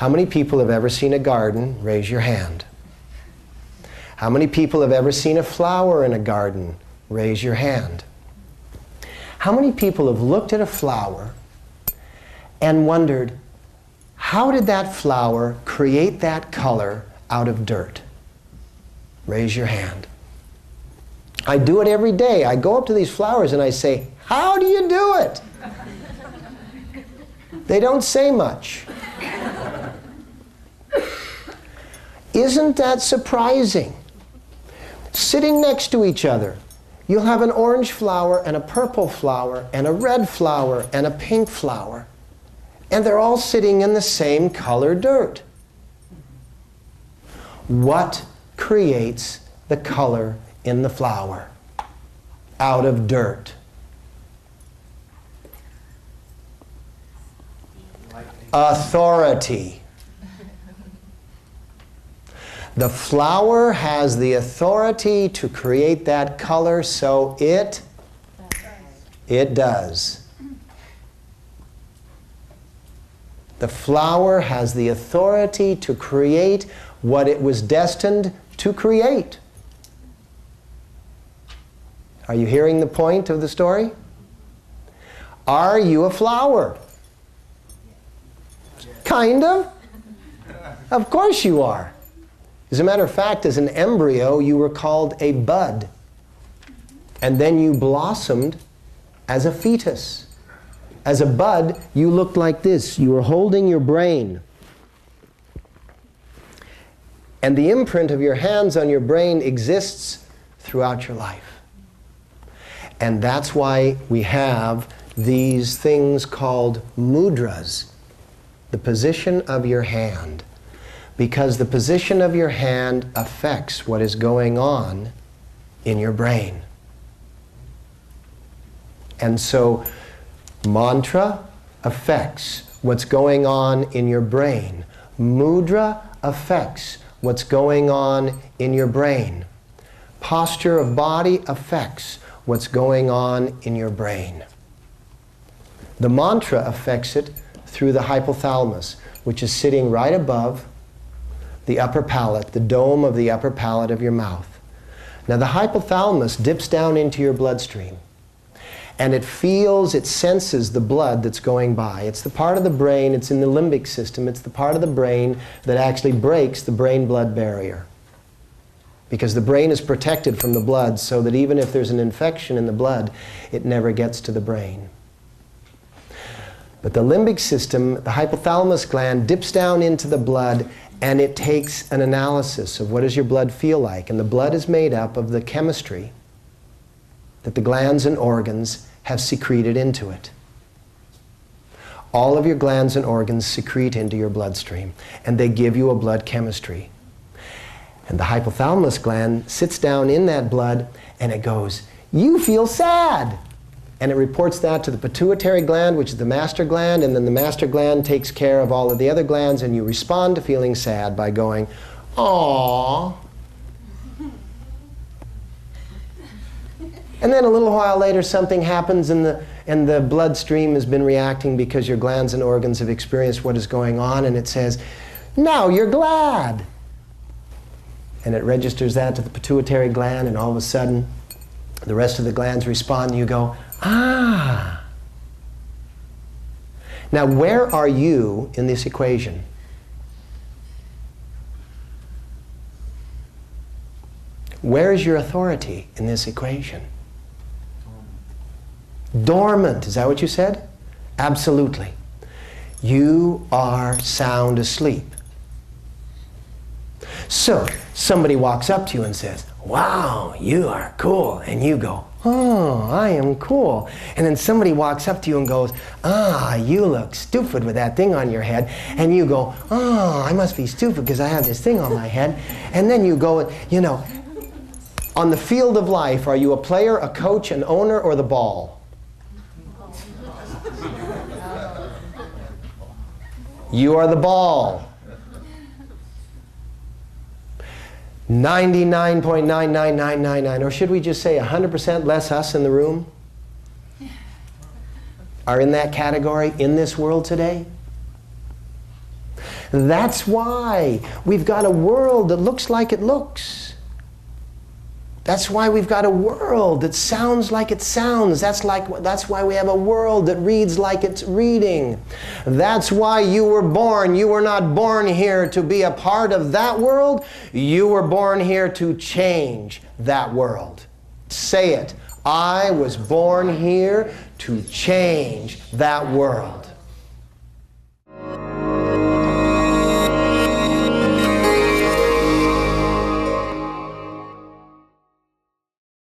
How many people have ever seen a garden? Raise your hand. How many people have ever seen a flower in a garden? Raise your hand. How many people have looked at a flower and wondered, how did that flower create that color out of dirt? Raise your hand. I do it every day. I go up to these flowers and I say, how do you do it? They don't say much. Isn't that surprising? Sitting next to each other, you'll have an orange flower and a purple flower and a red flower and a pink flower. And they're all sitting in the same color dirt. What creates the color in the flower out of dirt? Authority. The flower has the authority to create that color, so it does. The flower has the authority to create what it was destined to create. Are you hearing the point of the story? Are you a flower? Kind of. Of course you are. As a matter of fact, as an embryo, you were called a bud. And then you blossomed as a fetus. As a bud, you looked like this. You were holding your brain. And the imprint of your hands on your brain exists throughout your life. And that's why we have these things called mudras, the position of your hand. Because the position of your hand affects what is going on in your brain. And so, mantra affects what's going on in your brain. Mudra affects what's going on in your brain. Posture of body affects what's going on in your brain. The mantra affects it through the hypothalamus, which is sitting right above the upper palate, the dome of the upper palate of your mouth. Now the hypothalamus dips down into your bloodstream. And it feels, it senses the blood that's going by. It's the part of the brain, it's in the limbic system, it's the part of the brain that actually breaks the brain-blood barrier. Because the brain is protected from the blood so that even if there's an infection in the blood, it never gets to the brain. But the limbic system, the hypothalamus gland, dips down into the blood and it takes an analysis of what does your blood feel like. And the blood is made up of the chemistry that the glands and organs have secreted into it. All of your glands and organs secrete into your bloodstream, and they give you a blood chemistry. And the hypothalamus gland sits down in that blood, and it goes, you feel sad! And it reports that to the pituitary gland, which is the master gland, and then the master gland takes care of all of the other glands, and you respond to feeling sad by going, aww. And then a little while later, something happens and the bloodstream has been reacting because your glands and organs have experienced what is going on, and it says, now you're glad. And it registers that to the pituitary gland, and all of a sudden, the rest of the glands respond, and you go, ah. Now, where are you in this equation? Where is your authority in this equation? Dormant. Is that what you said? Absolutely. You are sound asleep. So, somebody walks up to you and says, wow, you are cool. And you go, oh, I am cool. And then somebody walks up to you and goes, ah, you look stupid with that thing on your head. And you go, oh, I must be stupid because I have this thing on my head. And then you go, you know, on the field of life, are you a player, a coach, an owner, or the ball? You are the ball. 99.99999, or should we just say 100% less us in the room, are in that category in this world today. That's why we've got a world that looks like it looks. That's why we've got a world that sounds like it sounds. That's why we have a world that reads like it's reading. That's why you were born. You were not born here to be a part of that world. You were born here to change that world. Say it. I was born here to change that world.